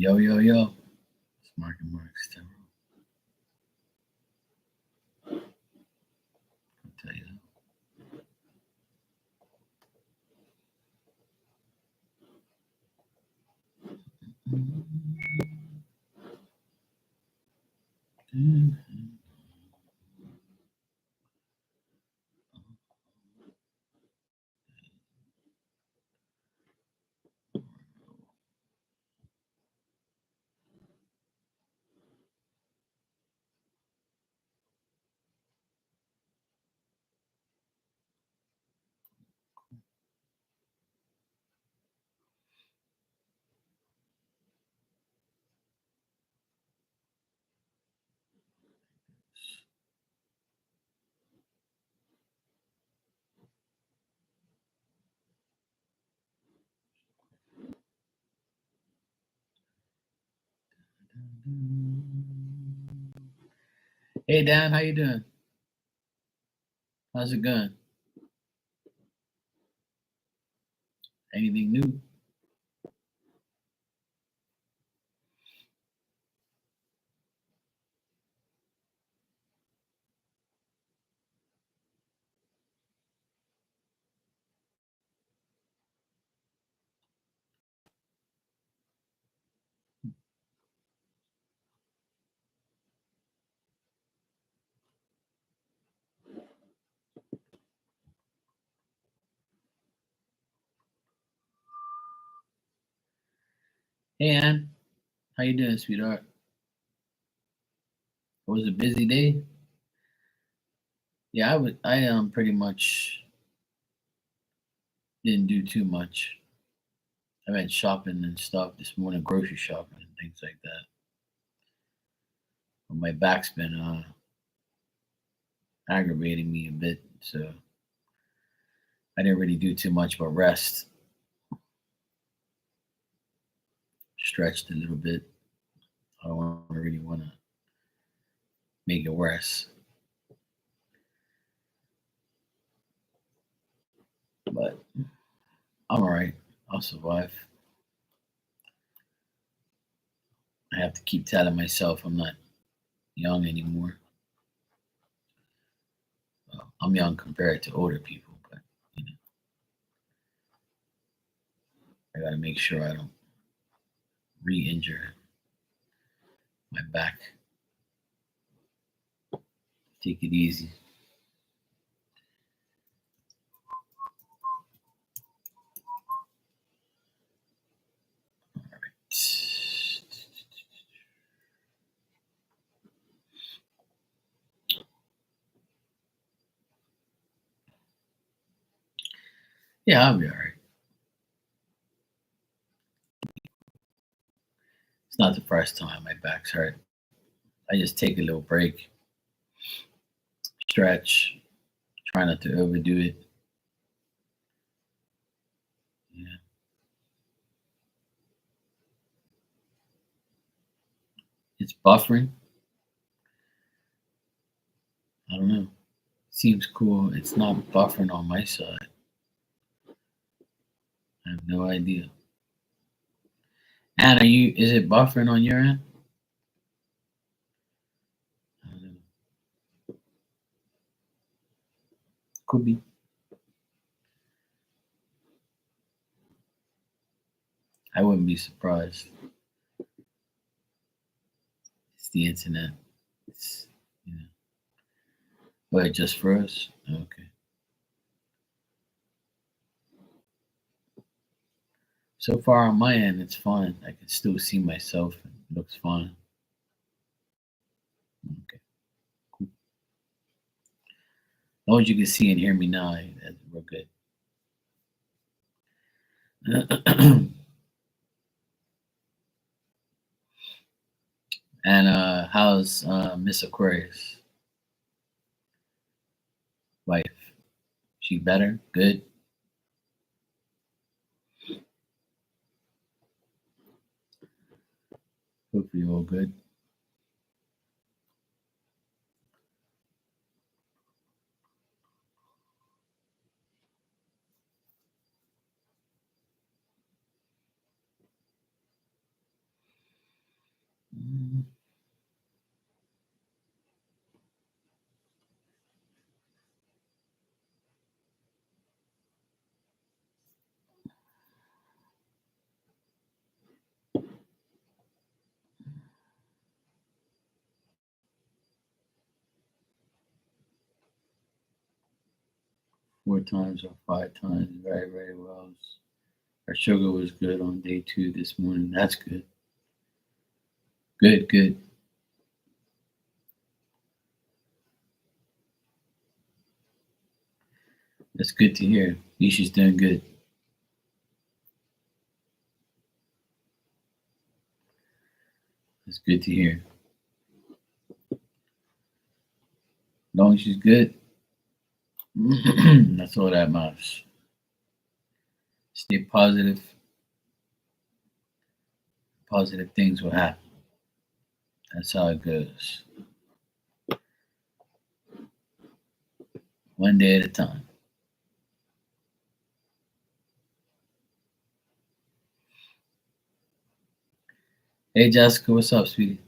Yo, yo, yo. It's Mark and Mark's Tarot. I'll tell you that. Hey Dan, how you doing? How's it going? Anything new? Hey Ann, how you doing, sweetheart? It was a busy day. Yeah, I pretty much didn't do too much. I went shopping and stuff this morning, grocery shopping and things like that. But my back's been aggravating me a bit, so I didn't really do too much but rest. Stretched a little bit. I don't really want to make it worse, but I'm all right. I'll survive. I have to keep telling myself I'm not young anymore. Well, I'm young compared to older people, but you know, I got to make sure I don't re-injure my back. Take it easy. All right. Yeah, I'll be all right. It's not the first time my back's hurt. I just take a little break, stretch, try not to overdo it. Yeah, it's buffering. I don't know. Seems cool. It's not buffering on my side. I have no idea. And are you? Is it buffering on your end? I don't know. Could be. I wouldn't be surprised. It's the internet. It's you know. But just for us? Okay. So far on my end, it's fine. I can still see myself. It looks fine. Okay. Cool. As long as you can see and hear me now, we're good. And how's Miss Aquarius wife? She better? Good? Hopefully all good. 4 times or 5 times very, very well. Our sugar was good on day 2 this morning. That's good. Good, good. That's good to hear. Nisha's doing good. That's good to hear. As long as she's good, that's all that matters. Stay positive. Positive things will happen. That's how it goes. One day at a time. Hey, Jessica, what's up, sweetie?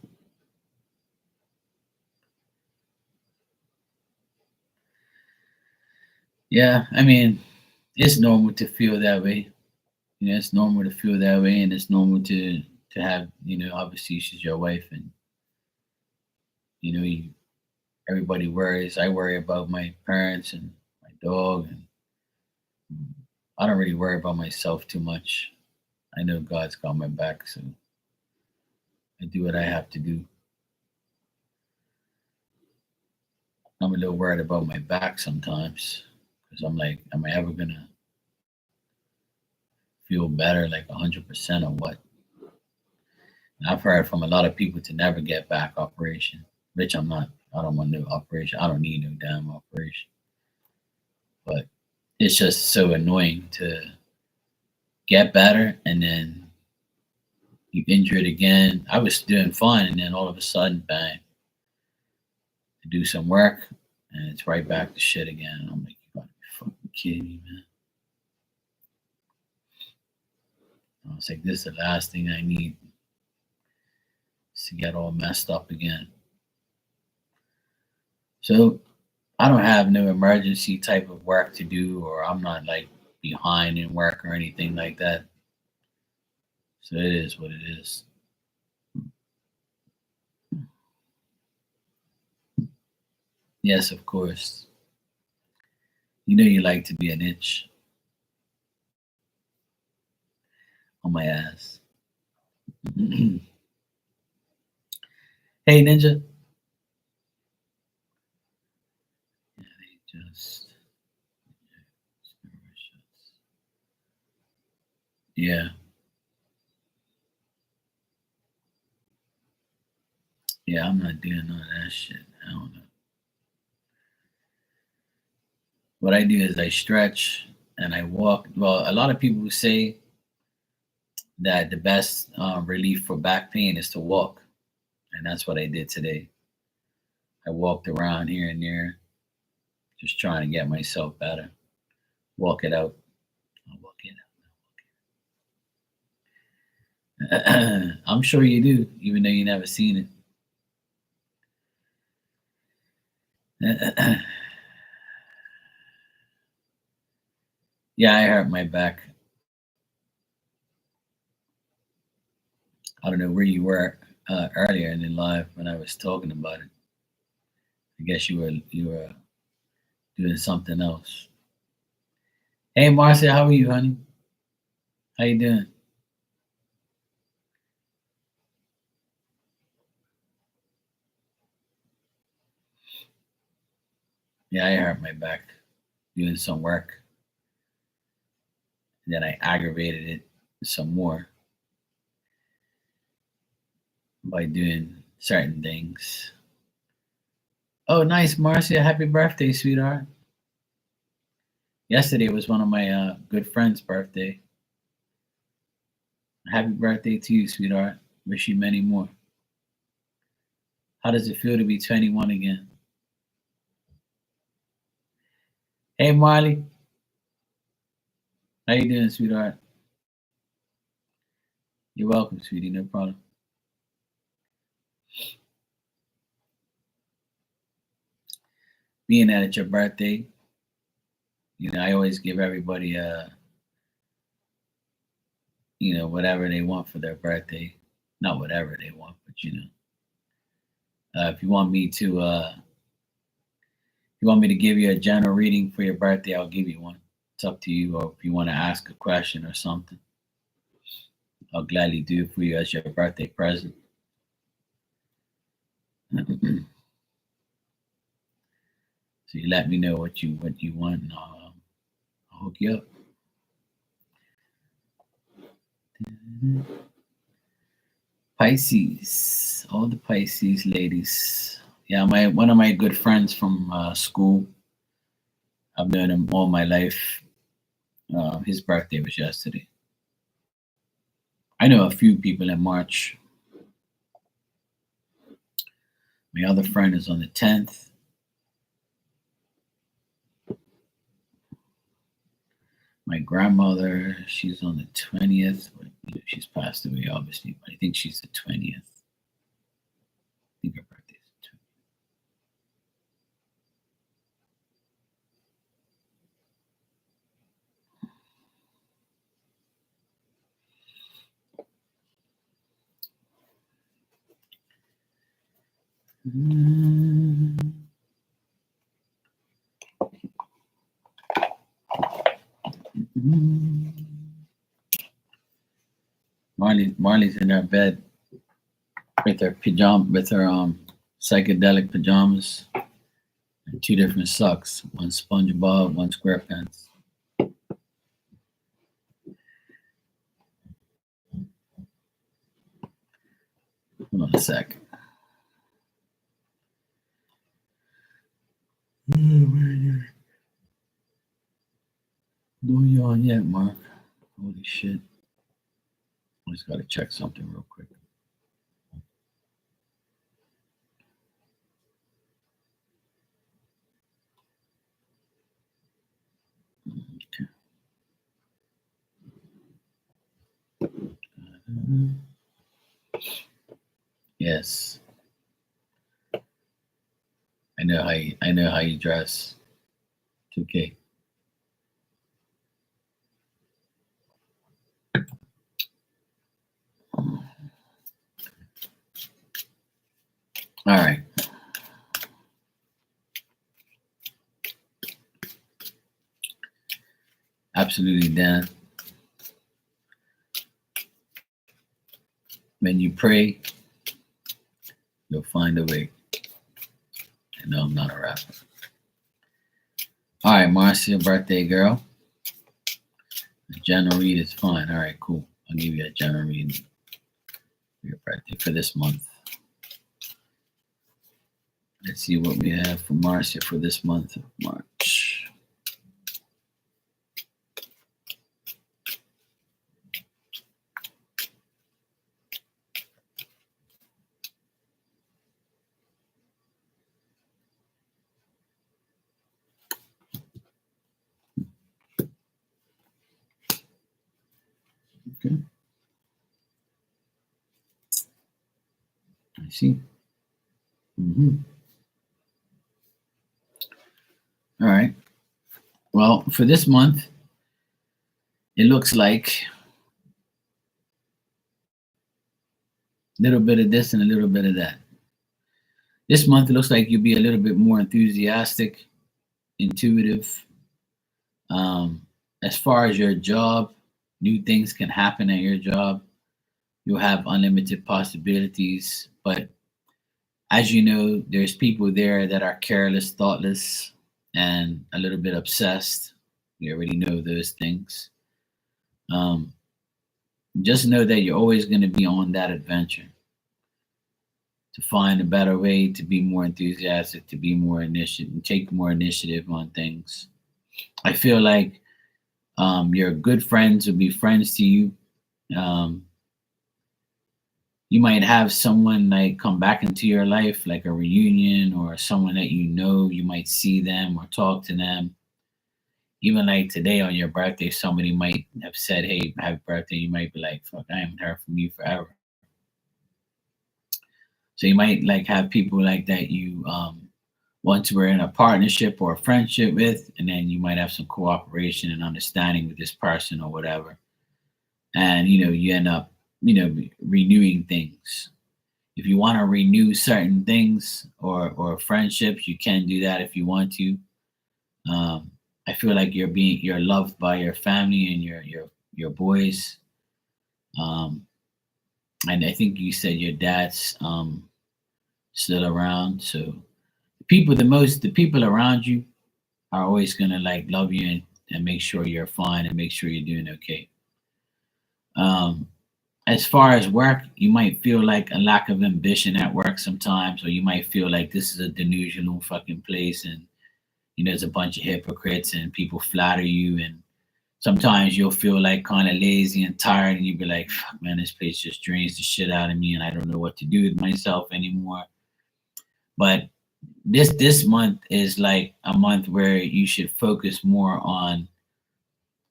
Yeah, I mean, it's normal to feel that way. It's normal to feel that way, and it's normal to have, obviously she's your wife, and you, everybody worries. I worry about my parents and my dog, and I don't really worry about myself too much. I know God's got my back, so I do what I have to do. I'm a little worried about my back sometimes because I'm like, am I ever gonna feel better, like 100% or what? And I've heard from a lot of people to never get back operation, which I'm not. I don't want no operation. I don't need no damn operation. But it's just so annoying to get better and then you injure it again. I was doing fine, and then all of a sudden, bang, to do some work, and it's right back to shit again. And I'm like, you gotta be fucking kidding me, man. I was like, this is the last thing I need is to get all messed up again. So I don't have no emergency type of work to do, or I'm not like behind in work or anything like that. So it is what it is. Yes, of course. You know you like to be an itch on my ass. Hey, Ninja. Yeah, they just. Yeah, yeah, I'm not doing none of that shit. I don't know. What I do is I stretch and I walk. Well, a lot of people say that the best relief for back pain is to walk. And that's what I did today. I walked around here and there, just trying to get myself better. Walk it out. I'll walk it out. I'm sure you do, even though you never seen it. Yeah, I hurt my back. I don't know where you were earlier in the live when I was talking about it. I guess you were doing something else. Hey, Marcia, how are you, honey? How you doing? Yeah, I hurt my back doing some work. And then I aggravated it some more by doing certain things. Oh, nice, Marcia. Happy birthday, sweetheart. Yesterday was one of my good friends' birthday. Happy birthday to you, sweetheart. Wish you many more. How does it feel to be 21 again? Hey, Marley. How you doing, sweetheart? You're welcome, sweetie. No problem. Being that it's your birthday, I always give everybody whatever they want for their birthday. Not whatever they want, but if you want me to you want me to give you a general reading for your birthday, I'll give you one. It's up to you, or if you want to ask a question or something, I'll gladly do it for you as your birthday present. So you let me know what you want, and I'll hook you up. Pisces, all the Pisces ladies. Yeah, my one of my good friends from school. I've known him all my life. His birthday was yesterday. I know a few people in March. My other friend is on the 10th. My grandmother, she's on the 20th. But, she's passed away, obviously, but I think she's the 20th. I think her birthday is the 20th. Marley's in her bed with her psychedelic pajamas and two different socks, one SpongeBob, one SquarePants. Hold on a sec. No yawn yet, Mark. Holy shit. I just gotta check something real quick. Yes. I know how you dress. 2K. All right. Absolutely, Dan. When you pray, you'll find a way. I know I'm not a rapper. All right, Marcia, birthday girl. A general read is fine. All right, cool. I'll give you a general read for your birthday for this month. Let's see what we have for Marcia for this month of March. Okay. I see. All right. Well, for this month, it looks like a little bit of this and a little bit of that. This month, it looks like you'll be a little bit more enthusiastic, intuitive. As far as your job, new things can happen at your job. You'll have unlimited possibilities. But as you know, there's people there that are careless, thoughtless, and a little bit obsessed. You already know those things. Just know that you're always going to be on that adventure to find a better way, to be more enthusiastic, to be more initiative, take more initiative on things. I feel like your good friends will be friends to you. You might have someone like come back into your life, like a reunion, or someone that you know. You might see them or talk to them. Even like today on your birthday, somebody might have said, "Hey, happy birthday." You might be like, "Fuck, I haven't heard from you forever." So you might like have people like that you once were in a partnership or a friendship with, and then you might have some cooperation and understanding with this person or whatever. And you end up, renewing things. If you want to renew certain things or friendships, you can do that if you want to. Um, I feel like you're loved by your family and your boys. Um, and I think you said your dad's still around. So the people around you are always gonna like love you and make sure you're fine and make sure you're doing okay. Um, as far as work, you might feel like a lack of ambition at work sometimes, or you might feel like this is a delusional fucking place, and there's a bunch of hypocrites and people flatter you, and sometimes you'll feel like kind of lazy and tired, and you'll be like, "Fuck, man, this place just drains the shit out of me, and I don't know what to do with myself anymore." But this month is like a month where you should focus more on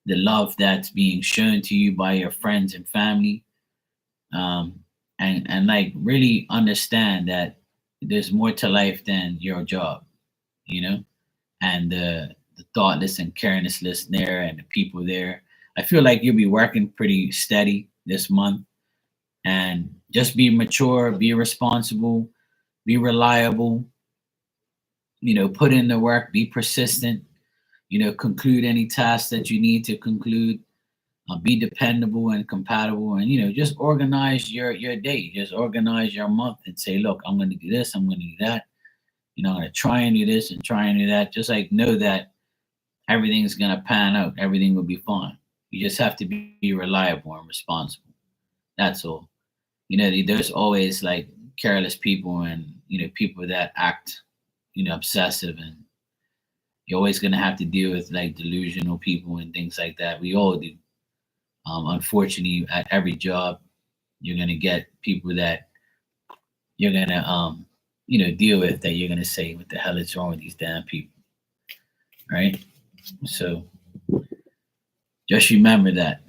the love that's being shown to you by your friends and family, um, and like really understand that there's more to life than your job, you know, and the thoughtless and carelessness there and the people there. I feel like you'll be working pretty steady this month, and just be mature, be responsible, be reliable. Put in the work, be persistent. Conclude any tasks that you need to conclude. Be dependable and compatible, and just organize your day, just organize your month, and say, look, I'm going to do this, I'm going to do that. I'm going to try and do this and try and do that. Just like know that everything's going to pan out, everything will be fine. You just have to be reliable and responsible. That's all. There's always like careless people, and people that act obsessive, and you're always going to have to deal with like delusional people and things like that. We all do. Unfortunately, at every job, you're gonna get people that you're gonna deal with, that you're gonna say, "What the hell is wrong with these damn people?" Right? So just remember that.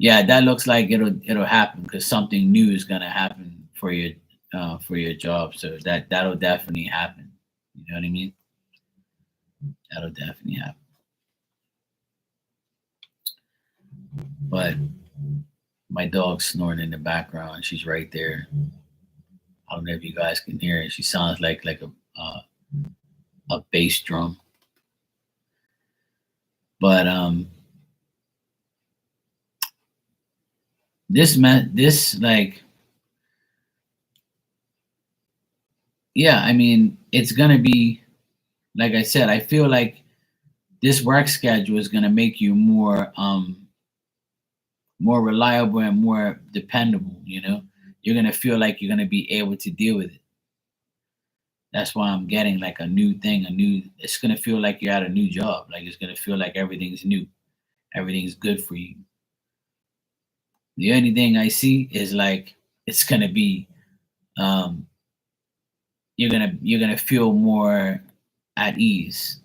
Yeah, that looks like it'll happen because something new is gonna happen for your job. So that'll definitely happen. You know what I mean? That'll definitely happen. But my dog's snoring in the background. She's right there. I don't know if you guys can hear it. She sounds like a bass drum. But this like, yeah, I mean, it's gonna be like I said. I feel like this work schedule is gonna make you more reliable and more dependable. You're gonna feel like you're gonna be able to deal with it. That's why I'm getting like a new thing, a new. It's gonna feel like you're at a new job. Like it's gonna feel like everything's new, everything's good for you. The only thing I see is like it's gonna be um, you're gonna feel more at ease,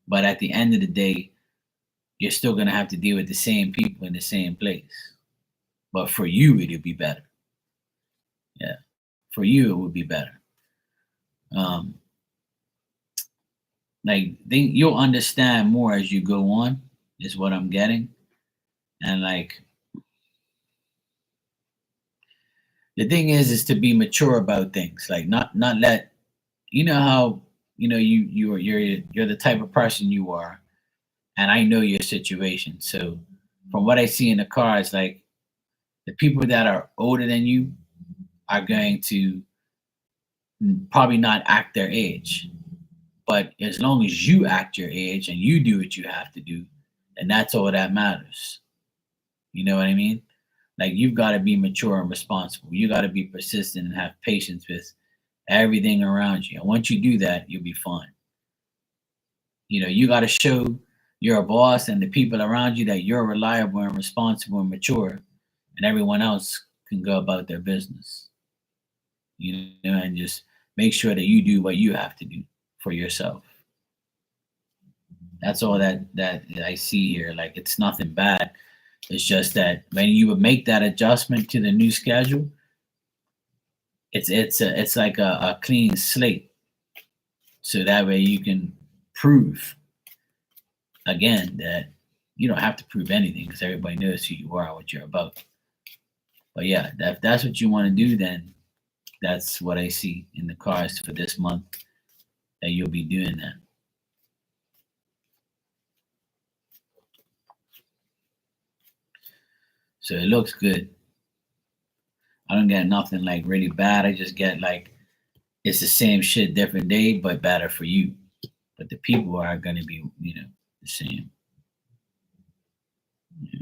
but at the end of the day, you're still gonna have to deal with the same people in the same place. But for you, it'll be better. Yeah, for you, it would be better. Um, like think you'll understand more as you go on. Is what I'm getting, and like the thing is to be mature about things. Like not let how you're the type of person you are, and I know your situation. So from what I see in the cards, like the people that are older than you are going to probably not act their age. But as long as you act your age and you do what you have to do, then that's all that matters. You know what I mean? Like you've got to be mature and responsible. You got to be persistent and have patience with everything around you. And once you do that, you'll be fine. You got to show your boss and the people around you that you're reliable and responsible and mature, and everyone else can go about their business. And just make sure that you do what you have to do for yourself. That's all that I see here. Like it's nothing bad. It's just that when you would make that adjustment to the new schedule, it's like a clean slate. So that way you can prove again that you don't have to prove anything because everybody knows who you are and what you're about. But yeah, if that's what you want to do, then that's what I see in the cards for this month that you'll be doing that. So it looks good. I don't get nothing like really bad. I just get like it's the same shit, different day, but better for you. But the people are gonna be, the same. Yeah.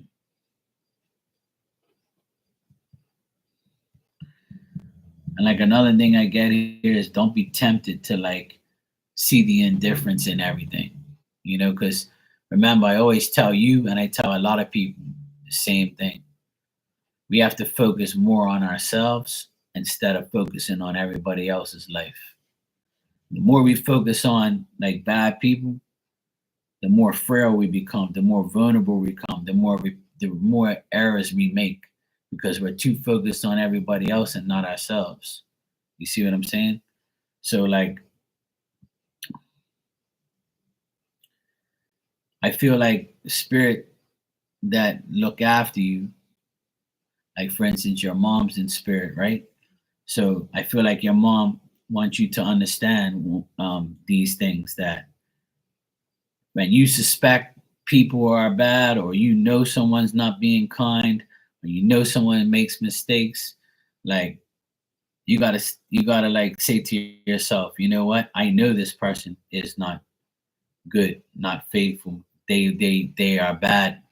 And like another thing I get here is don't be tempted to like see the indifference in everything, because remember, I always tell you and I tell a lot of people the same thing. We have to focus more on ourselves instead of focusing on everybody else's life. The more we focus on like bad people, the more frail we become, the more vulnerable we become, the more errors we make because we're too focused on everybody else and not ourselves. You see what I'm saying? So like I feel like spirit that look after you, like for instance, your mom's in spirit, right? So I feel like your mom wants you to understand these things that when you suspect people are bad or someone's not being kind or someone makes mistakes, like you gotta like say to yourself, you know what, I know this person is not good, not faithful, they are bad,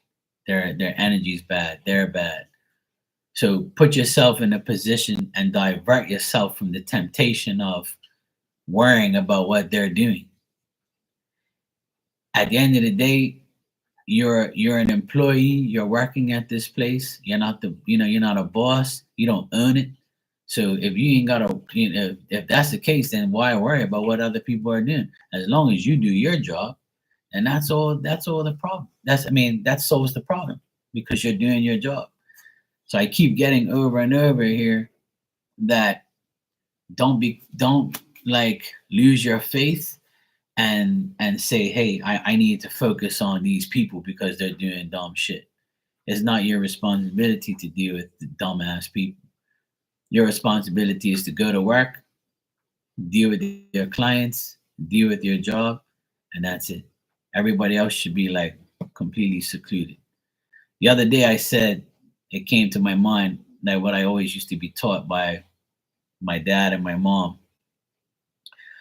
their energy's bad, they're bad. So put yourself in a position and divert yourself from the temptation of worrying about what they're doing. At the end of the day, you're an employee, you're working at this place, you're not a boss, you don't own it. So if you ain't got a, if that's the case, then why worry about what other people are doing? As long as you do your job, and that's all the problem. That solves the problem because you're doing your job. So I keep getting over and over here that don't like lose your faith and say, hey, I need to focus on these people because they're doing dumb shit. It's not your responsibility to deal with the dumbass people. Your responsibility is to go to work, deal with your clients, deal with your job, and that's it. Everybody else should be like completely secluded. The other day I said it came to my mind that what I always used to be taught by my dad and my mom.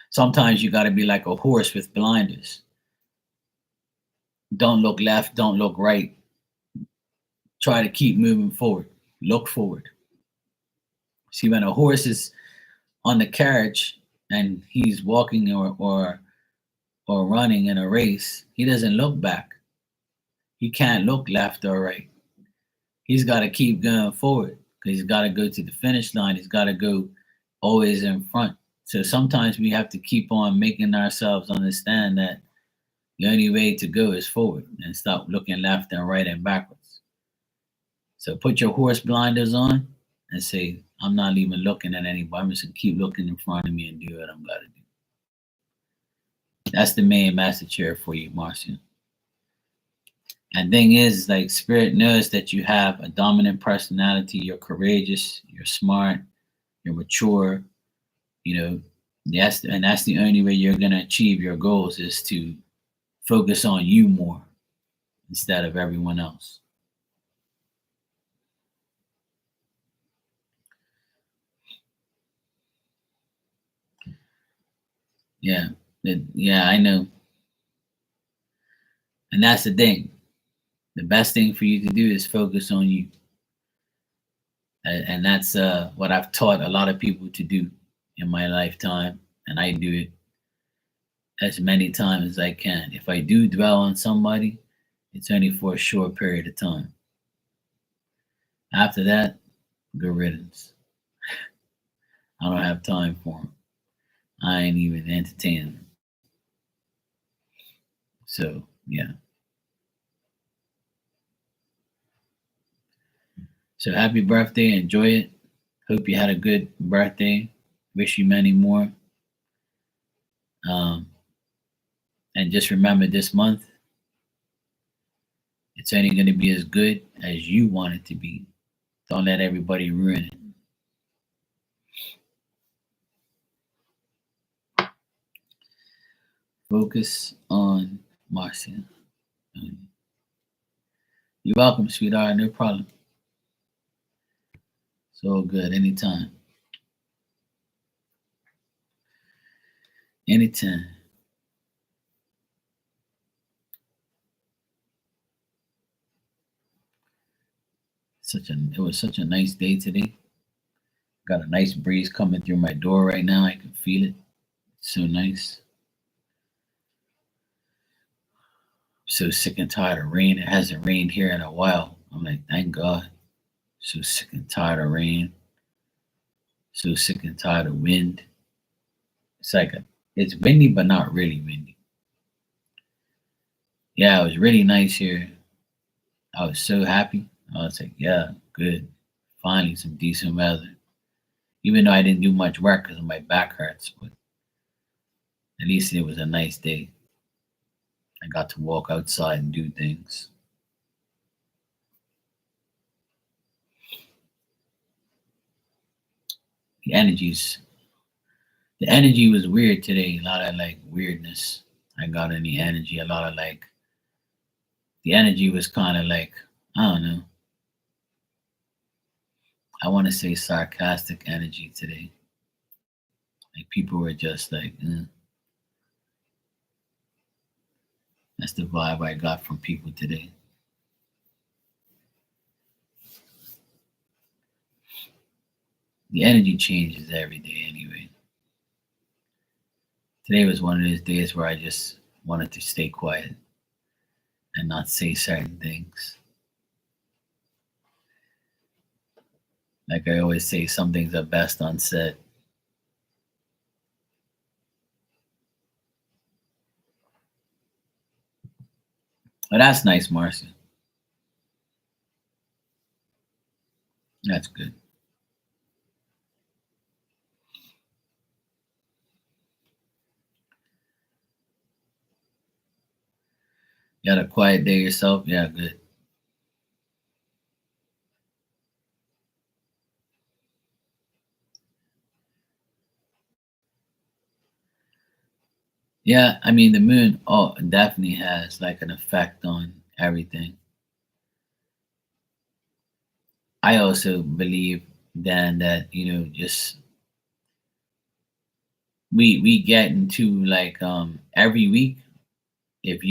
Sometimes you got to be like a horse with blinders. Don't look left, don't look right. Try to keep moving forward. Look forward. See, when a horse is on the carriage and he's walking or running in a race, he doesn't look back. He can't look left or right. He's got to keep going forward because he's got to go to the finish line. He's got to go always in front. So sometimes we have to keep on making ourselves understand that the only way to go is forward and stop looking left and right and backwards. So put your horse blinders on and say, I'm not even looking at anybody. I'm just gonna keep looking in front of me and do what I'm gotta do. That's the main message here for you, Marcian. And thing is, like spirit knows that you have a dominant personality. You're courageous. You're smart. You're mature. You know, that's the only way you're gonna achieve your goals is to focus on you more instead of everyone else. Yeah, yeah, I know. And that's the thing. The best thing for you to do is focus on you. And that's what I've taught a lot of people to do in my lifetime. And I do it as many times as I can. If I do dwell on somebody, it's only for a short period of time. After that, good riddance. I don't have time for them. I ain't even entertaining them. So, yeah. So, happy birthday. Enjoy it. Hope you had a good birthday. Wish you many more. Um, and just remember this month, it's only going to be as good as you want it to be. Don't let everybody ruin it. Focus on Marcia. You're welcome, sweetheart. No problem. So good. Anytime. Anytime. It was such a nice day today. Got a nice breeze coming through my door right now. I can feel it. It's so nice. So sick and tired of rain. It hasn't rained here in a while. I'm like, thank God. So sick and tired of rain. So sick and tired of wind. It's like it's windy, but not really windy. Yeah, it was really nice here. I was so happy. I was like, yeah, good. Finally, some decent weather. Even though I didn't do much work because my back hurts, but at least it was a nice day. I got to walk outside and do things. The energies, the energy was weird today. A lot of like weirdness. I got in the energy. A lot of like the energy was kind of like I don't know. I want to say sarcastic energy today. Like people were just like, that's the vibe I got from people today. The energy changes every day anyway. Today was one of those days where I just wanted to stay quiet and not say certain things. Like I always say, some things are best unsaid. But that's nice, Marcia. That's good. You had a quiet day yourself? Yeah, good. Yeah, I mean, the moon definitely has like an effect on everything. I also believe then that, just we get into like every week if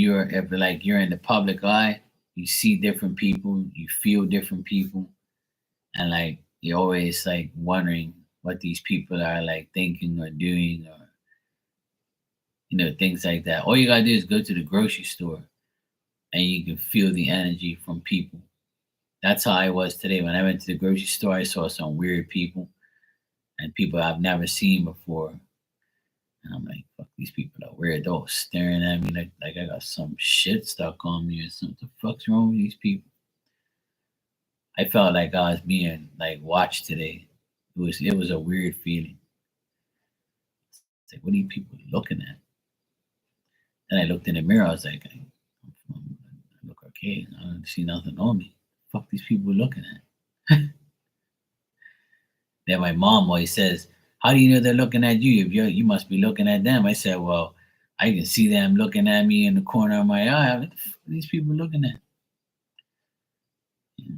like you're in the public eye, you see different people, you feel different people, and like you're always like wondering what these people are like thinking or doing or things like that. All you gotta do is go to the grocery store and you can feel the energy from people. That's how I was today. When I went to the grocery store, I saw some weird people and people I've never seen before. And I'm like, fuck, these people are weird. They're all staring at me like I got some shit stuck on me or something. The fuck's wrong with these people? I felt like I was being like watched today. It was a weird feeling. It's like, what are you people looking at? Then I looked in the mirror. I was like, I look okay. I don't see nothing on me. Fuck these people looking at. Then my mom always says, "How do you know they're looking at you? If you must be looking at them." I said, "Well, I can see them looking at me in the corner of my eye. What the fuck are these people looking at?" Yeah.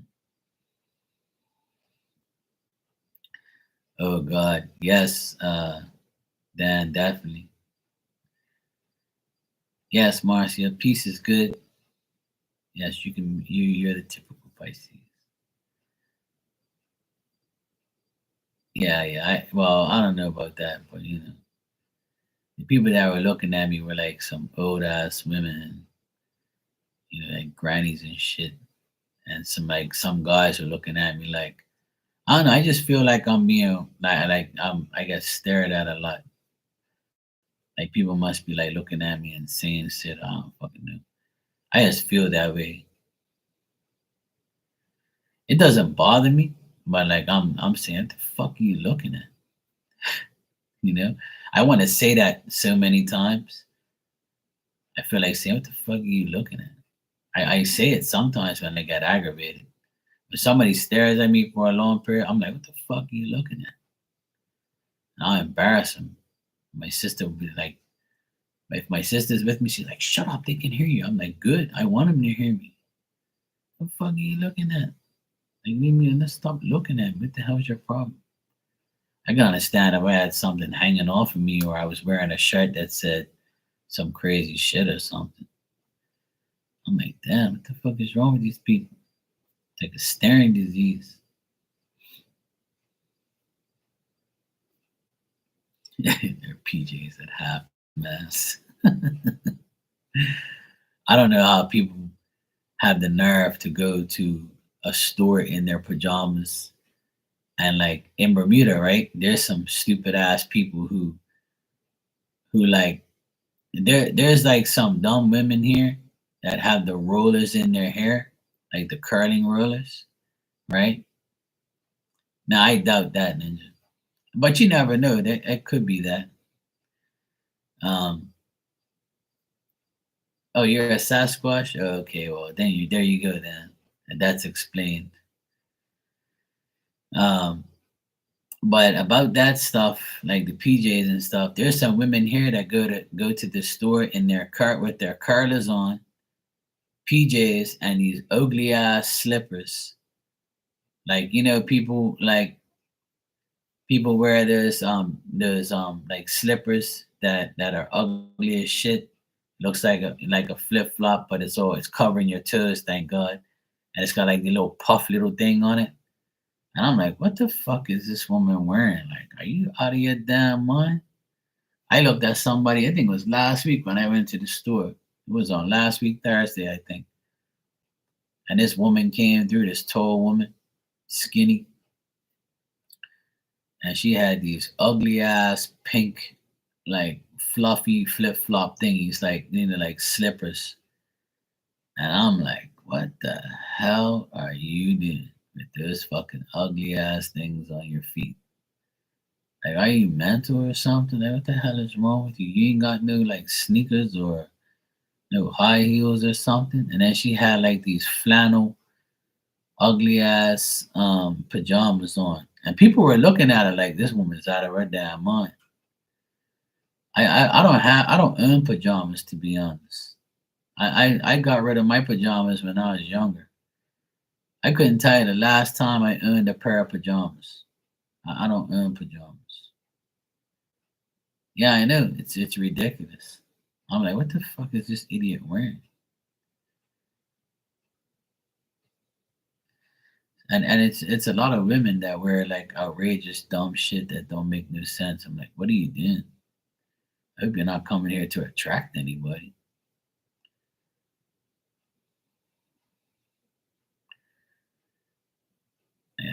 Oh God, yes, Dan, definitely. Yes, Marcia, peace is good. Yes, you can. You're the typical Pisces. Yeah, yeah. Well, I don't know about that, but the people that were looking at me were like some old ass women, like grannies and shit, and some guys were looking at me like I don't know. I just feel like I'm being I get stared at a lot. Like people must be like looking at me and saying shit I don't fucking know. I just feel that way. It doesn't bother me, but like I'm saying, what the fuck are you looking at? You know? I want to say that so many times. I feel like saying, "What the fuck are you looking at?" I say it sometimes when I get aggravated. When somebody stares at me for a long period, I'm like, "What the fuck are you looking at?" And I embarrass them. My sister would be like, if my sister's with me, she's like, "Shut up, they can hear you." I'm like, "Good, I want them to hear me." What the fuck are you looking at? Like, leave me and let's stop looking at me. What the hell's your problem? I can understand if I had something hanging off of me or I was wearing a shirt that said some crazy shit or something. I'm like, damn, what the fuck is wrong with these people? It's like a staring disease. Their PJs at half mass. I don't know how people have the nerve to go to a store in their pajamas. And like in Bermuda, right? There's some stupid ass people who like there's like some dumb women here that have the rollers in their hair, like the curling rollers, right? Now I doubt that, Ninja. But you never know. That it could be that. Um, oh, you're a Sasquatch? Okay, well then you there you go then. And that's explained. Um, but about that stuff, like the PJs and stuff, there's some women here that go to the store in their cart with their curlers on, PJs and these ugly ass slippers. Like, people wear those like slippers that are ugly as shit. Looks like a flip flop, but it's covering your toes, thank God. And it's got like the little puff little thing on it. And I'm like, what the fuck is this woman wearing? Like, are you out of your damn mind? I looked at somebody, I think it was last week when I went to the store. It was on last week, Thursday, I think. And this woman came through, this tall woman, skinny, and she had these ugly ass pink, like fluffy flip flop thingies, like like slippers. And I'm like, what the hell are you doing with those fucking ugly ass things on your feet? Like, are you mental or something? Like, what the hell is wrong with you? You ain't got no like sneakers or no high heels or something. And then she had like these flannel ugly ass pajamas on. And people were looking at her like this woman's out of her damn mind. I don't own pajamas, to be honest. I got rid of my pajamas when I was younger. I couldn't tell you the last time I owned a pair of pajamas. I don't own pajamas. Yeah, I know. It's ridiculous. I'm like, what the fuck is this idiot wearing? And it's a lot of women that wear like outrageous dumb shit that don't make no sense. I'm like, what are you doing? I hope you're not coming here to attract anybody.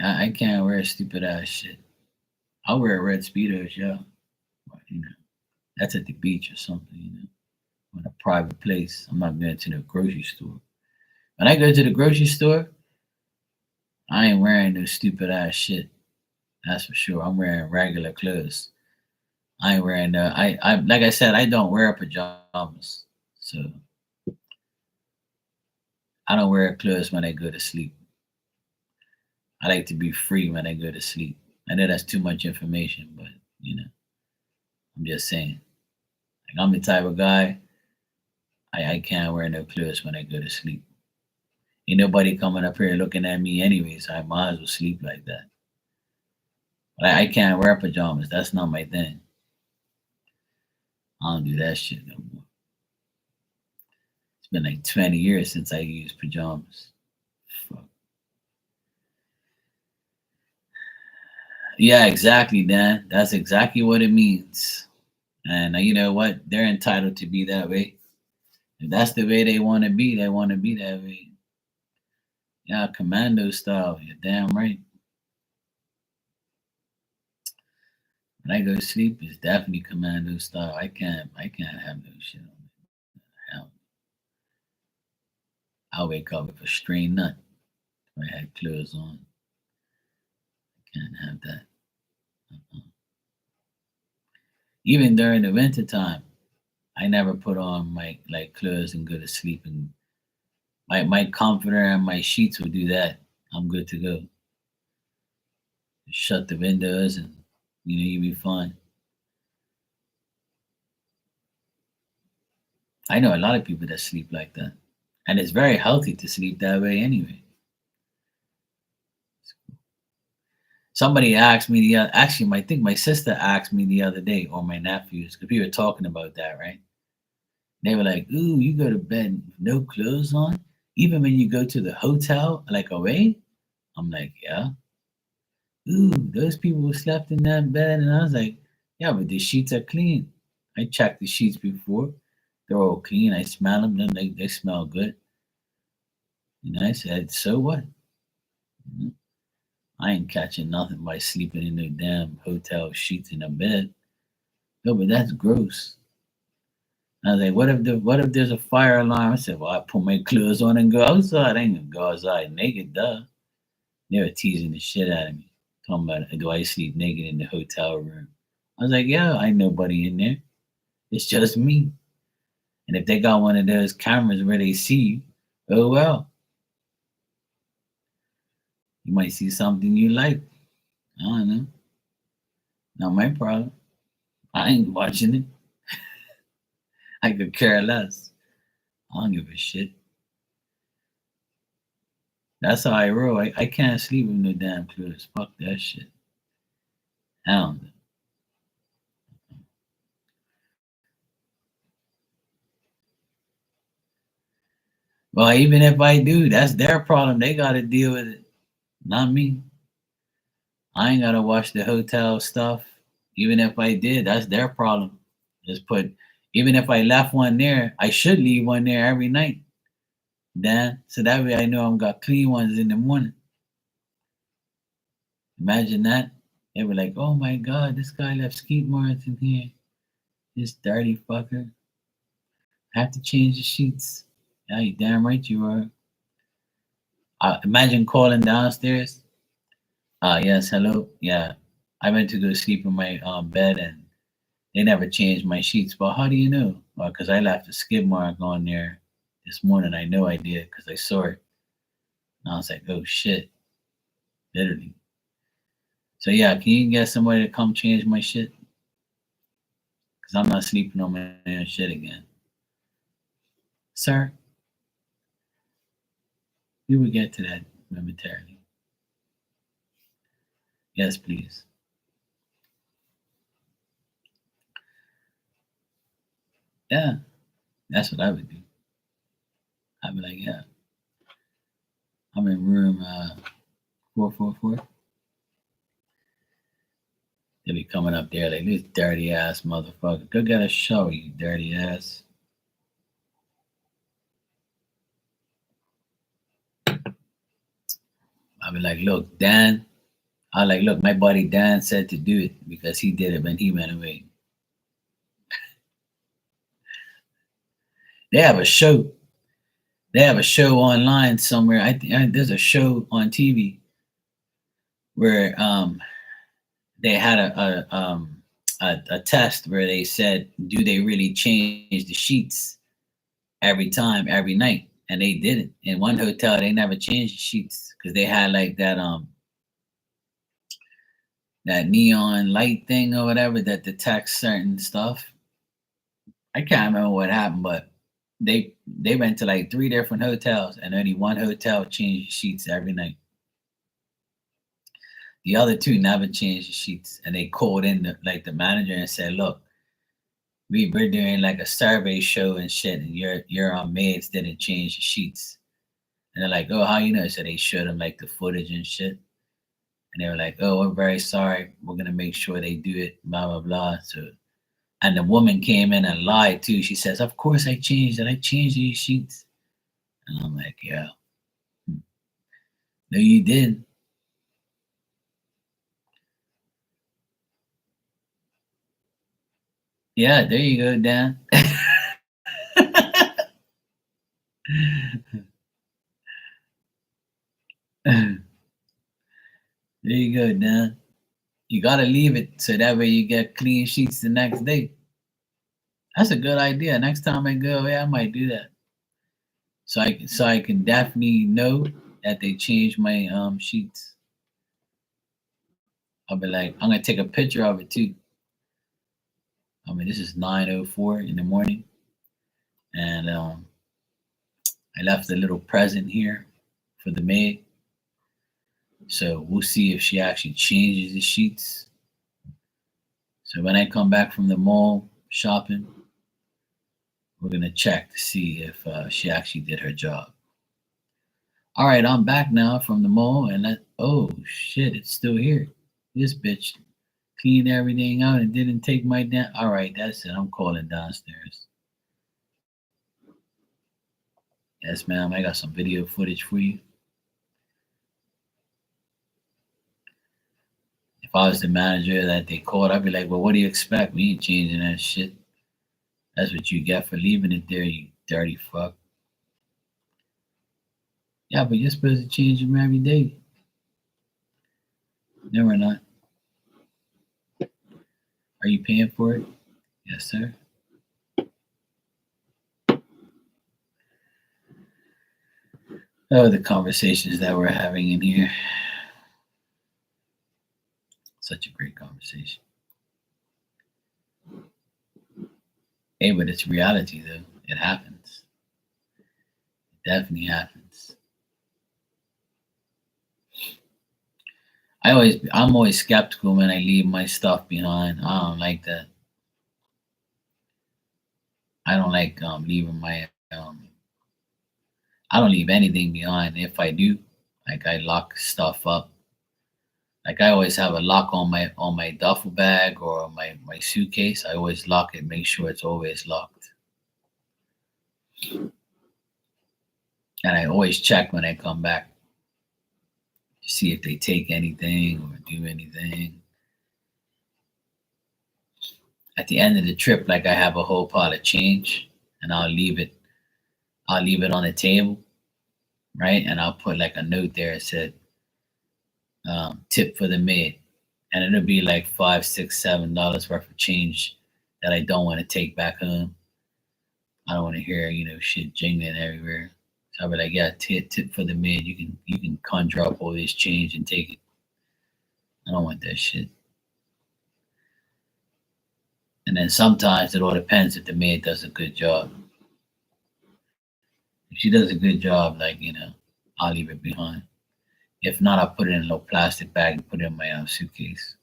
I can't wear stupid ass shit. I'll wear red speedos, yeah. But, that's at the beach or something, in a private place. I'm not going to the grocery store. When I go to the grocery store, I ain't wearing no stupid ass shit. That's for sure. I'm wearing regular clothes. I ain't wearing I like I said, I don't wear pajamas. So I don't wear clothes when I go to sleep. I like to be free when I go to sleep. I know that's too much information, but I'm just saying. Like, I'm the type of guy I can't wear no clothes when I go to sleep. Ain't nobody coming up here looking at me anyway, so I might as well sleep like that. But I can't wear pajamas. That's not my thing. I don't do that shit no more. It's been like 20 years since I used pajamas. Fuck. Yeah, exactly, Dan. That's exactly what it means. And you know what? They're entitled to be that way. If that's the way they want to be, they want to be that way. Yeah, commando style. You're damn right. When I go to sleep, it's definitely commando style. I can't have no shit on me. Hell, I'll wake up with a strained nut if I had clothes on. Can't have that. Uh-uh. Even during the winter time, I never put on my like clothes and go to sleep. And my comforter and my sheets will do that. I'm good to go. Shut the windows and you'll be fine. I know a lot of people that sleep like that, and it's very healthy to sleep that way anyway. Somebody asked me actually, I think my sister asked me the other day, or my nephews, because we were talking about that, right? They were like, "Ooh, you go to bed with no clothes on, even when you go to the hotel, like away." I'm like, "Yeah." Ooh, those people slept in that bed, and I was like, "Yeah, but the sheets are clean. I checked the sheets before; they're all clean. I smell them; they smell good." And I said, "So what? Mhm. I ain't catching nothing by sleeping in no damn hotel sheets in a bed." No, but that's gross. I was like, what if there's a fire alarm? I said, well, I put my clothes on and go outside. I ain't gonna go outside naked, duh. They were teasing the shit out of me. Talking about do I sleep naked in the hotel room? I was like, yeah, ain't nobody in there. It's just me. And if they got one of those cameras where they see you, oh well, you might see something you like. I don't know. Not my problem. I ain't watching it. I could care less. I don't give a shit. That's how I roll. I can't sleep with no damn clothes. Fuck that shit. Hell no. Well, even if I do, that's their problem. They got to deal with it, not me. I ain't got to watch the hotel stuff. Even if I did, that's their problem. Just put, even if I left one there, I should leave one there every night. Then, so that way I know I'm got clean ones in the morning. Imagine that. They were like, oh my God, this guy left skeet marks in here. This dirty fucker. Have to change the sheets. Yeah, you damn right you are. Imagine calling downstairs. Yes, hello. Yeah, I went to go sleep in my bed and they never changed my sheets. But how do you know? Well, because I left a skid mark on there this morning. I know I did because I saw it. And I was like, oh shit, literally. So yeah, can you get somebody to come change my shit? Because I'm not sleeping on my own shit again. Sir, we will get to that momentarily. Yes, please. Yeah, that's what I would do. I'd be like, yeah, I'm in room 444. They be coming up there like this dirty ass motherfucker. Go get a shower, you dirty ass. I be like, look, Dan. I like, look, my buddy Dan said to do it because he did it when he went away. They have a show. They have a show online somewhere. I think there's a show on TV where they had a test where they said, do they really change the sheets every time, every night? And they didn't. In one hotel, they never changed the sheets because they had like that neon light thing or whatever that detects certain stuff. I can't remember what happened, but they went to like three different hotels and only one hotel changed sheets every night. The other two never changed the sheets, and they called in like the manager and said, "Look, we're doing like a survey show and shit, and your maids didn't change the sheets." And they're like, "Oh, how you know?" So they showed them like the footage and shit, and they were like, "Oh, we're very sorry. We're gonna make sure they do it." Blah blah blah. So and the woman came in and lied too. She says, "Of course I changed it. I changed these sheets." And I'm like, "Yeah, no, you didn't." Yeah, there you go, Dan. There you go, Dan. You gotta leave it so that way you get clean sheets the next day. That's a good idea. Next time I go, yeah, I might do that. So I can definitely know that they changed my sheets. I'll be like, I'm gonna take a picture of it too. I mean, this is 9:04 in the morning, and I left a little present here for the maid. So we'll see if she actually changes the sheets. So when I come back from the mall shopping, we're gonna check to see if she actually did her job. All right, I'm back now from the mall, and oh shit, it's still here. This bitch cleaned everything out and didn't take my damn. All right, that's it. I'm calling downstairs. Yes, ma'am. I got some video footage for you. If I was the manager that they called, I'd be like, "Well, what do you expect? We ain't changing that shit. That's what you get for leaving it there, you dirty fuck." Yeah, but you're supposed to change them every day. No, we're not. Are you paying for it? Yes, sir. Oh, the conversations that we're having in here. Such a great conversation. Hey, but it's reality though. It happens. It definitely happens. I'm always skeptical when I leave my stuff behind. I don't like that. I don't like leaving my I don't leave anything behind. If I do, like I lock stuff up. Like I always have a lock on my duffel bag or my suitcase. I always lock it, make sure it's always locked. And I always check when I come back to see if they take anything or do anything. At the end of the trip, like I have a whole pile of change and I'll leave it on the table, right? And I'll put like a note there that said tip for the maid. And it'll be like five, six, $7 worth of change that I don't want to take back home. I don't want to hear, shit jingling everywhere. So I'll be like, yeah, tip for the maid. You can conjure up all this change and take it. I don't want that shit. And then sometimes it all depends if the maid does a good job. If she does a good job, like, I'll leave it behind. If not, I'll put it in a little plastic bag and put it in my suitcase.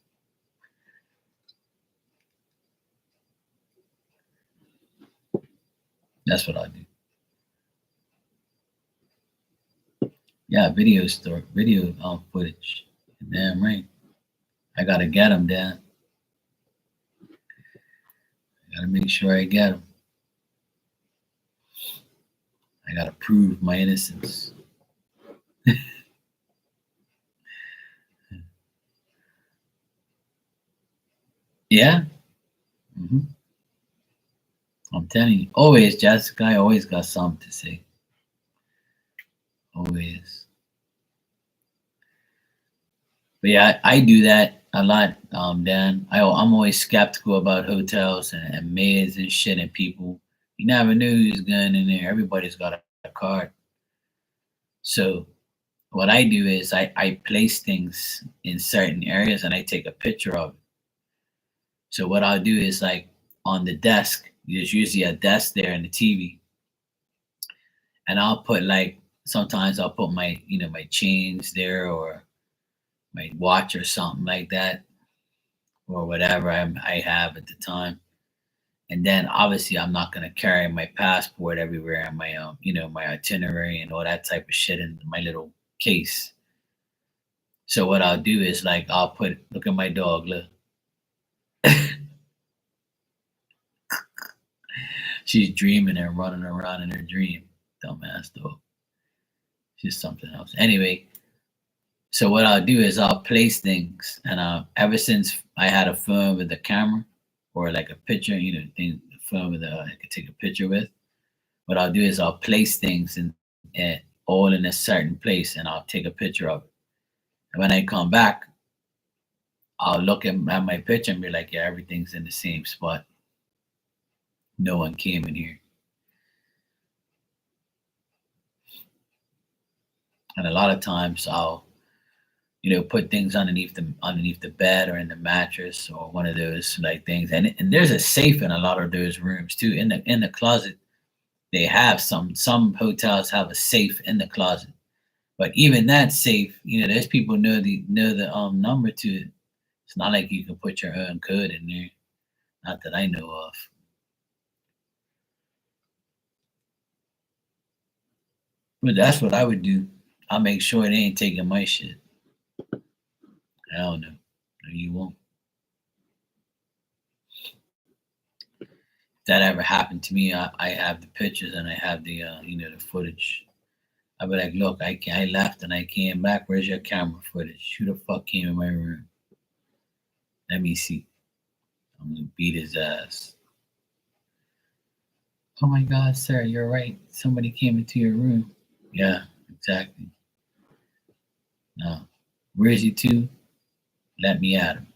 That's what I do. Yeah, video footage. Damn right. I gotta get them, Dan. I gotta make sure I get them. I gotta prove my innocence. Yeah. hmm I'm telling you, always, Jessica. I always got something to say. Always. But yeah, I do that a lot, Dan. I'm always skeptical about hotels and maids and shit and people. You never know who's going in there. Everybody's got a card. So what I do is I place things in certain areas and I take a picture of it. So what I'll do is like on the desk, there's usually a desk there and the TV. And I'll put like sometimes I'll put my chains there or my watch or something like that or whatever I have at the time. And then obviously I'm not gonna carry my passport everywhere and my my itinerary and all that type of shit in my little case. So what I'll do is like I'll put look at my dog, look. She's dreaming and running around in her dream. Dumbass dog. She's something else. Anyway, so what I'll do is I'll place things and ever since I had a phone with a camera or like a picture, thing the phone with I could take a picture with. What I'll do is I'll place things all in a certain place and I'll take a picture of it. And when I come back, I'll look at my picture and be like, yeah, everything's in the same spot. No one came in here. And a lot of times I'll, put things underneath the bed or in the mattress or one of those like things. And there's a safe in a lot of those rooms too. In the closet, they have some hotels have a safe in the closet. But even that safe, there's people know the number to it. It's not like you can put your own code in there. Not that I know of. But that's what I would do. I'll make sure they ain't taking my shit. Hell no. No, you won't. If that ever happened to me, I have the pictures and I have the footage. I'll be like, look, I left and I came back. Where's your camera footage? Who the fuck came in my room? Let me see. I'm gonna beat his ass. Oh my God, sir, you're right. Somebody came into your room. Yeah, exactly. Now, where's he to? Let me at him.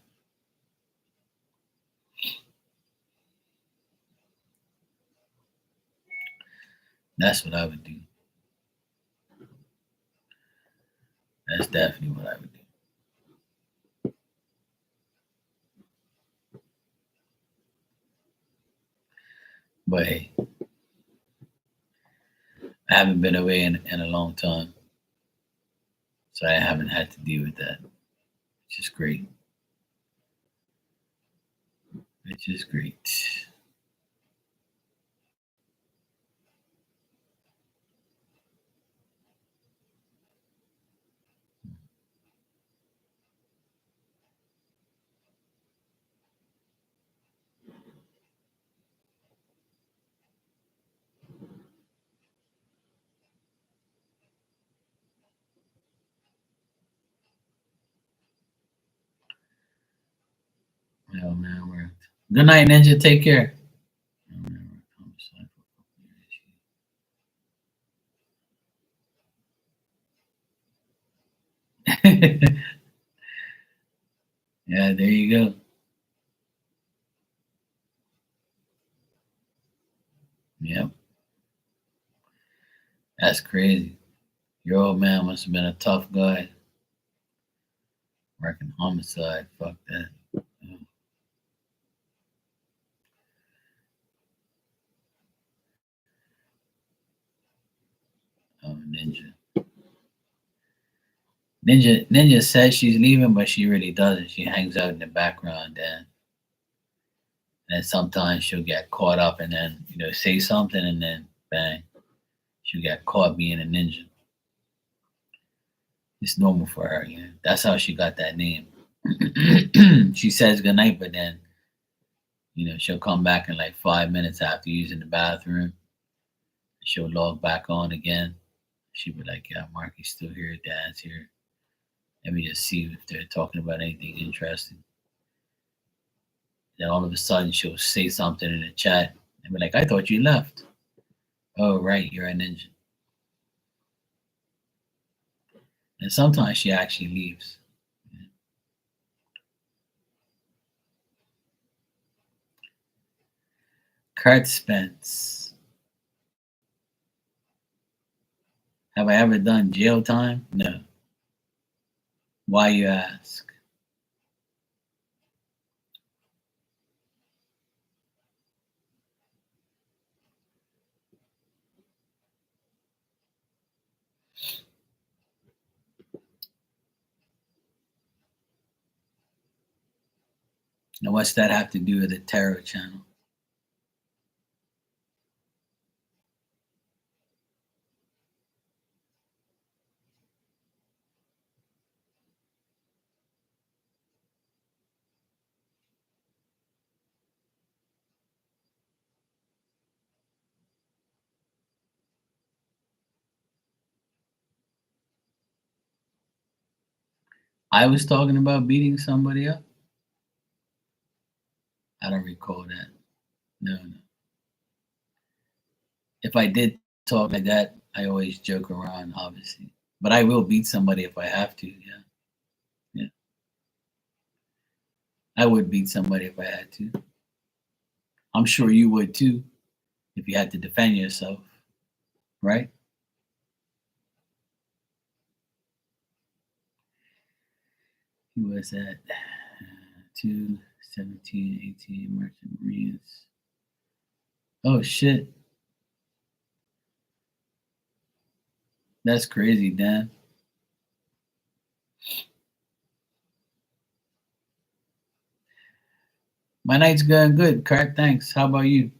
That's what I would do. That's definitely what I would do. But hey, I haven't been away in a long time, so I haven't had to deal with that, which is great. Which is great. Oh man, we're good night, Ninja. Take care. Oh, man, yeah, there you go. Yep, that's crazy. Your old man must have been a tough guy working homicide. Fuck that. Oh, oh, Ninja. Ninja says she's leaving, but she really doesn't. She hangs out in the background and sometimes she'll get caught up and then say something and then bang, she'll get caught being a ninja. It's normal for her. That's how she got that name. She says goodnight, but then she'll come back in like 5 minutes after using the bathroom. She'll log back on again. She'll be like, "Yeah, Marky's still here. Dad's here. Let me just see if they're talking about anything interesting." Then all of a sudden, she'll say something in the chat and be like, "I thought you left." Oh, right, you're a ninja. And sometimes she actually leaves. Kurt Spence. Have I ever done jail time? No. Why you ask? And what's that have to do with the Terror Channel? I was talking about beating somebody up. I don't recall that. No, no. If I did talk like that, I always joke around, obviously. But I will beat somebody if I have to. Yeah, yeah. I would beat somebody if I had to. I'm sure you would too if you had to defend yourself, right? He was at 217, 18 Merchant Marines. Oh shit. That's crazy, Dan. My night's going good, Kurt. Thanks. How about you?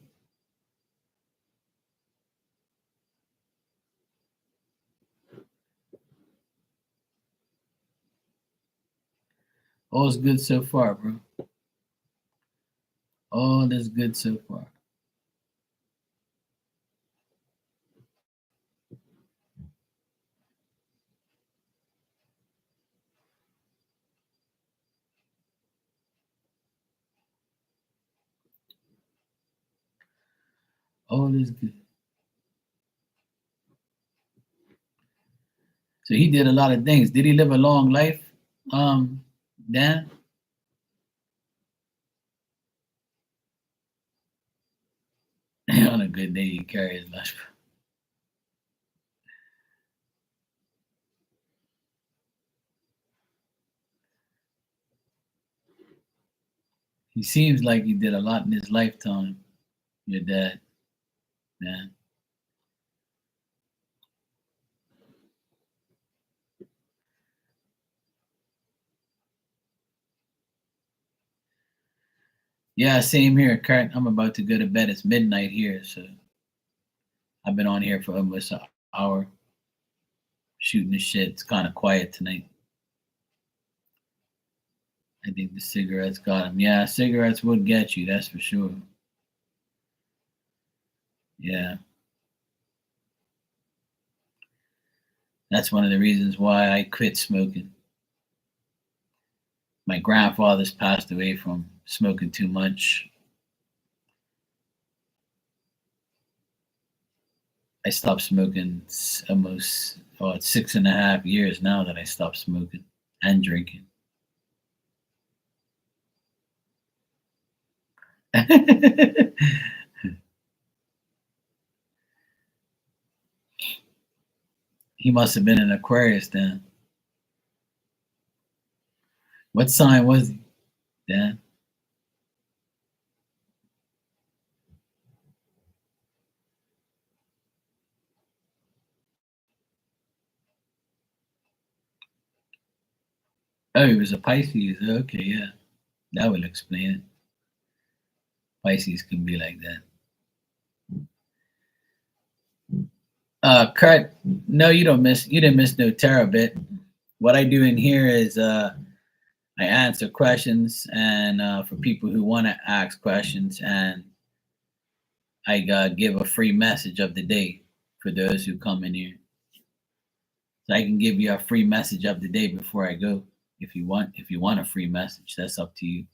All's good so far, bro. All is good so far. All is good. So he did a lot of things. Did he live a long life, Dan? On a good day, he carry his lunch. He seems like he did a lot in his lifetime. Your dad, man. Yeah, same here, Kurt. I'm about to go to bed. It's midnight here, so I've been on here for almost an hour shooting the shit. It's kind of quiet tonight. I think the cigarettes got him. Yeah, cigarettes would get you, that's for sure. Yeah. That's one of the reasons why I quit smoking. My grandfather's passed away from smoking too much. I stopped smoking almost 6.5 years now that I stopped smoking and drinking. He must have been an Aquarius then. What sign was he, Dan? Oh, he was a Pisces. Okay, yeah. That would explain it. Pisces can be like that. Kurt, no, you didn't miss no tarot bit. What I do in here is I answer questions and for people who want to ask questions, and I give a free message of the day for those who come in here. So I can give you a free message of the day before I go if you want. If you want a free message, that's up to you.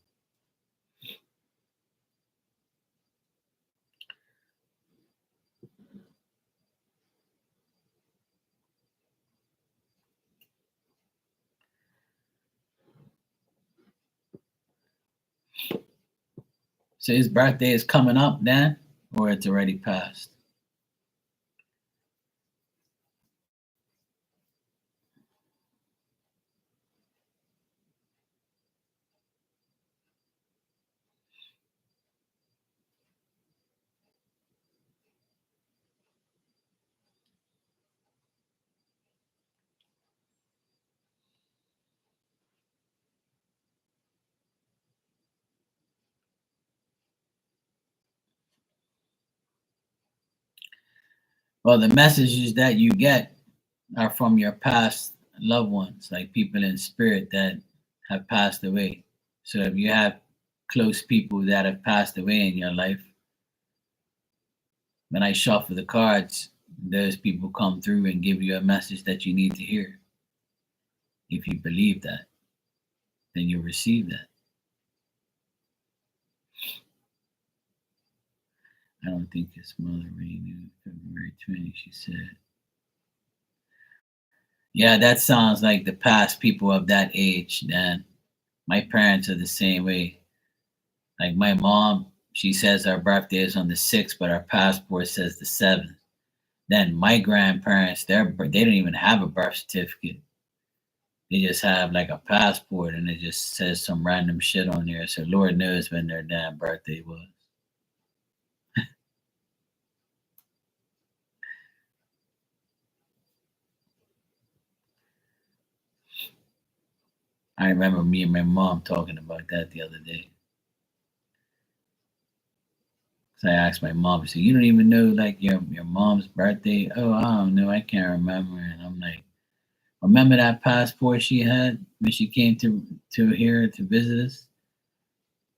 So his birthday is coming up, Dan, or it's already passed? Well, the messages that you get are from your past loved ones, like people in spirit that have passed away. So if you have close people that have passed away in your life, when I shuffle the cards, those people come through and give you a message that you need to hear. If you believe that, then you receive that. I don't think his mother really knew February 20, she said. Yeah, that sounds like the past people of that age, Dan. My parents are the same way. Like my mom, she says our birthday is on the 6th, but our passport says the 7th. Then my grandparents, they don't even have a birth certificate. They just have like a passport and it just says some random shit on there. So Lord knows when their damn birthday was. I remember me and my mom talking about that the other day. So I asked my mom, "So you don't even know like your mom's birthday?" "Oh, I don't know. I can't remember." And I'm like, "Remember that passport she had when she came to here to visit us?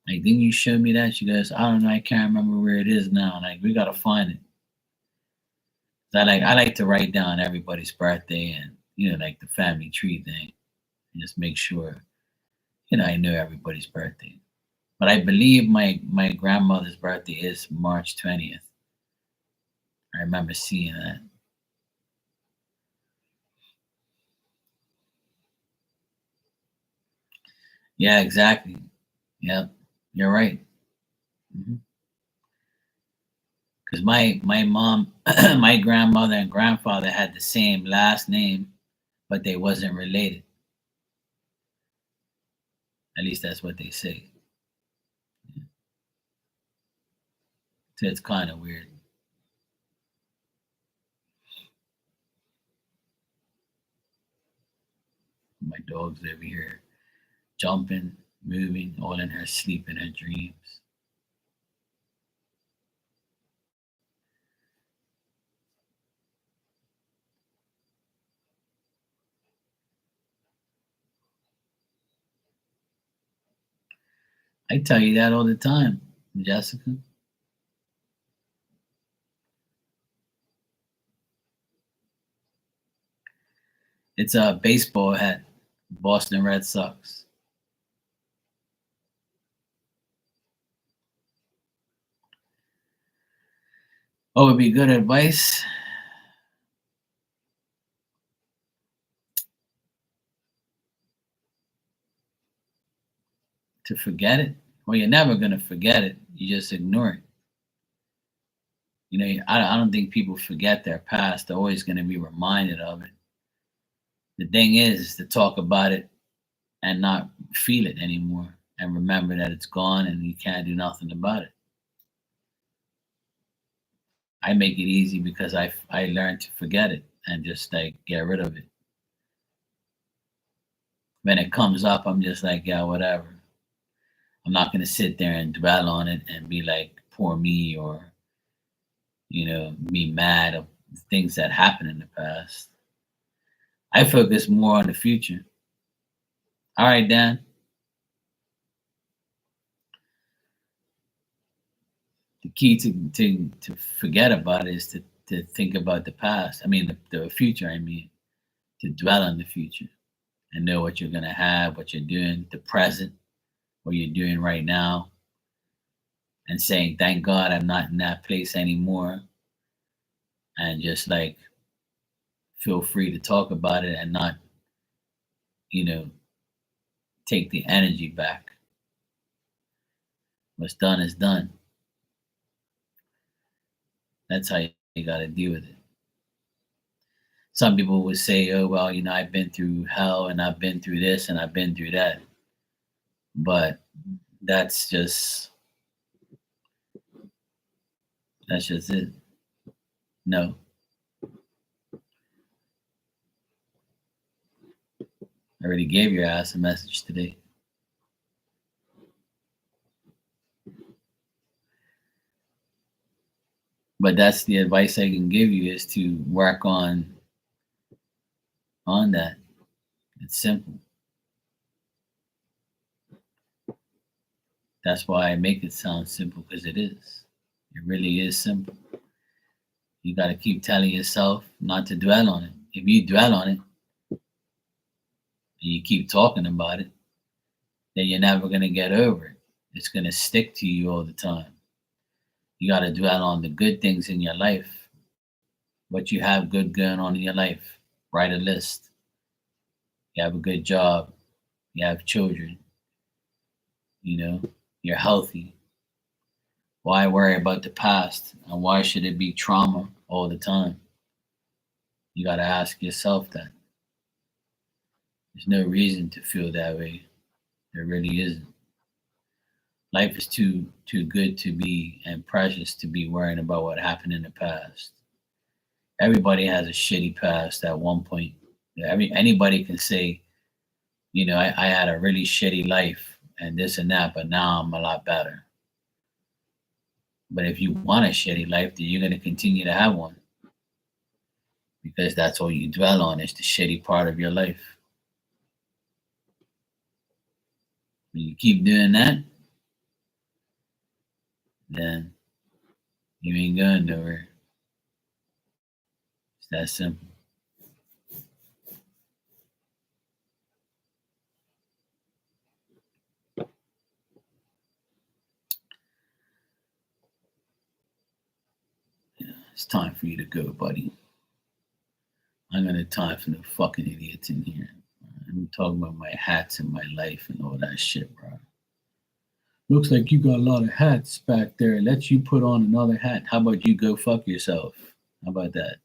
Like, didn't you show me that?" She goes, "I don't know. I can't remember where it is now. Like, we gotta find it." So I like to write down everybody's birthday and like the family tree thing, and just make sure I know everybody's birthday. But I believe my grandmother's birthday is March 20th. I remember seeing that. Yeah, exactly. Yep, you're right. Because my mom, my grandmother and grandfather had the same last name, but they wasn't related. At least that's what they say. So it's kind of weird. My dog's over here jumping, moving, all in her sleep and her dreams. I tell you that all the time, Jessica. It's a baseball hat, Boston Red Sox. Oh, would be good advice to forget it. Well, you're never gonna forget it. You just ignore it. I don't think people forget their past. They're always going to be reminded of it. The thing is to talk about it and not feel it anymore and remember that it's gone and you can't do nothing about it. I make it easy because I learned to forget it and just like get rid of it. When it comes up, I'm just like, yeah, whatever. I'm not going to sit there and dwell on it and be like, poor me, or, be mad of things that happened in the past. I focus more on the future. All right, Dan. The key to forget about it is to think about the past. I mean, the future. I mean, to dwell on the future and know what you're gonna have, what you're doing, the present, what you're doing right now, and saying, "Thank God I'm not in that place anymore," and just like feel free to talk about it and not, you know, take the energy back. What's done is done. That's how you got to deal with it. Some people would say, "Oh well, I've been through hell and I've been through this and I've been through that," but that's just that's just it. No, I already gave your ass a message today. But that's the advice I can give you, is to work on that. It's simple. That's why I make it sound simple, because it is. It really is simple. You got to keep telling yourself not to dwell on it. If you dwell on it and you keep talking about it, then you're never going to get over it. It's going to stick to you all the time. You got to dwell on the good things in your life, what you have good going on in your life. Write a list. You have a good job. You have children. You know, you're healthy. Why worry about the past? And why should it be trauma all the time? You got to ask yourself that. There's no reason to feel that way. There really isn't. Life is too good to be and precious to be worrying about what happened in the past. Everybody has a shitty past at one point. Anybody can say, I had a really shitty life and this and that, but now I'm a lot better. But if you want a shitty life, then you're going to continue to have one because that's all you dwell on is the shitty part of your life. When you keep doing that, then you ain't going nowhere. It's that simple. It's time for you to go, buddy. I'm gonna time for no fucking idiots in here. I'm talking about my hats and my life and all that shit, bro. Looks like you got a lot of hats back there. Let you put on another hat. How about you go fuck yourself? How about that?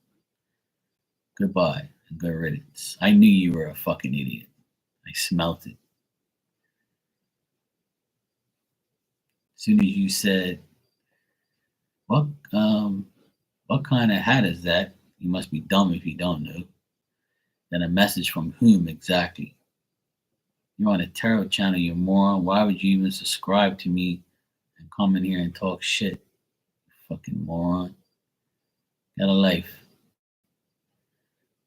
Goodbye and good riddance. I knew you were a fucking idiot. I smelt it. As soon as you said, "What what kind of hat is that?" You must be dumb if you don't know. Then a message from whom exactly? You're on a tarot channel, you moron. Why would you even subscribe to me and come in here and talk shit? Fucking moron. Got a life.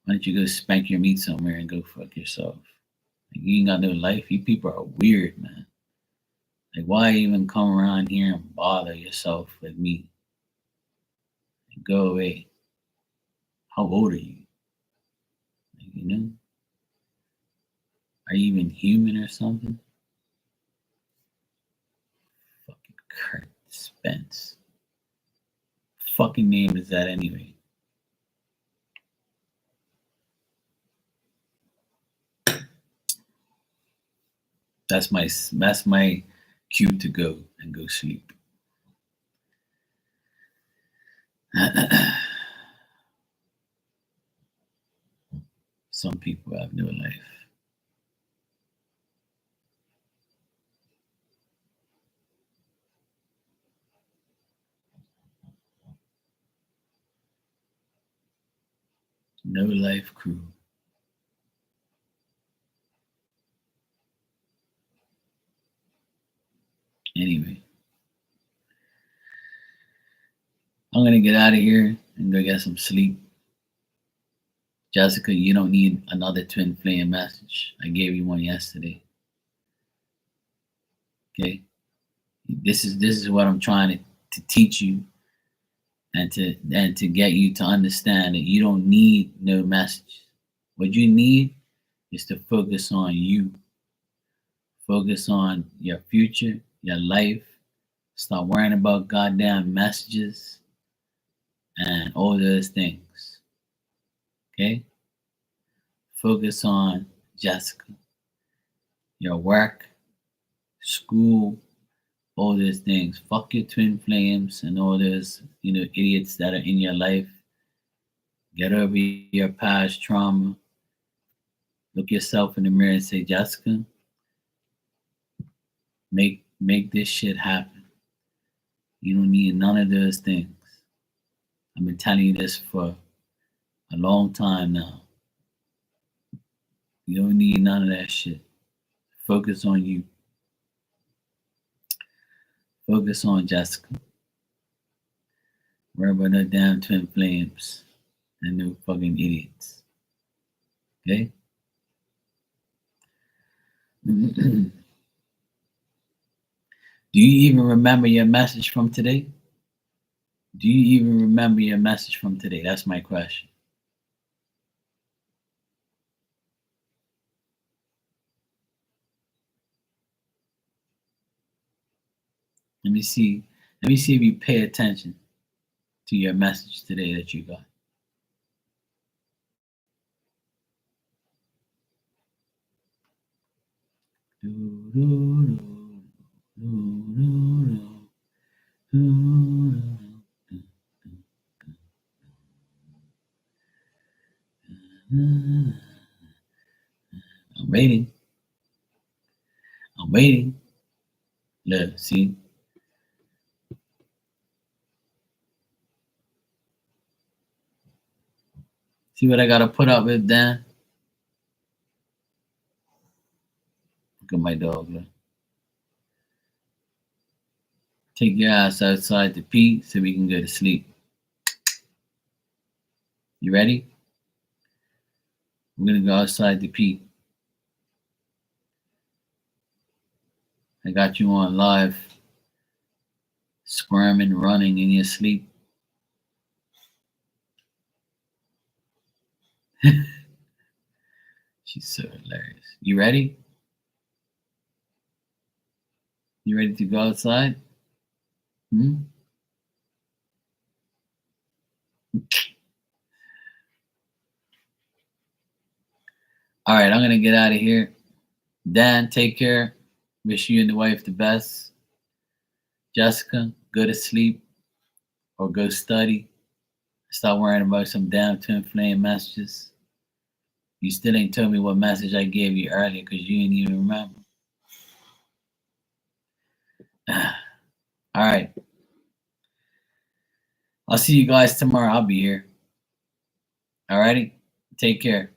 Why don't you go spank your meat somewhere and go fuck yourself? Like, you ain't got no life. You people are weird, man. Like, why even come around here and bother yourself with me? Go away. How old are you? Like, are you even human or something? Fucking Kurt Spence. Fucking name is that anyway? That's my cue to go and go sleep. Some people have no life. No life crew. Anyway, I'm gonna get out of here and go get some sleep. Jessica, you don't need another twin flame message. I gave you one yesterday. Okay? This is what I'm trying to teach you and to get you to understand that you don't need no message. What you need is to focus on you. Focus on your future, your life. Stop worrying about goddamn messages and all those things. Okay? Focus on Jessica, your work, school, all those things. Fuck your twin flames and all those, idiots that are in your life. Get over your past trauma. Look yourself in the mirror and say, Jessica, make this shit happen. You don't need none of those things. I've been telling you this for a long time now. You don't need none of that shit. Focus on you. Focus on Jessica. Worry about no damn twin flames and no fucking idiots. Okay? Do you even remember your message from today? Do you even remember your message from today? That's my question. Let me see. Let me see if you pay attention to your message today that you got. I'm waiting. I'm waiting. Look, see? See what I gotta put up with, Dan? Look at my dog. Look. Take your ass outside to pee so we can go to sleep. You ready? We're gonna go outside to pee. I got you on live, squirming, running in your sleep. She's so hilarious. You ready? You ready to go outside? Hmm? All right, I'm gonna get out of here. Dan, take care. Wish you and the wife the best. Jessica, go to sleep or go study. Stop worrying about some damn twin flame messages. You still ain't told me what message I gave you earlier because you ain't even remember. All right. I'll see you guys tomorrow. I'll be here. All righty. Take care.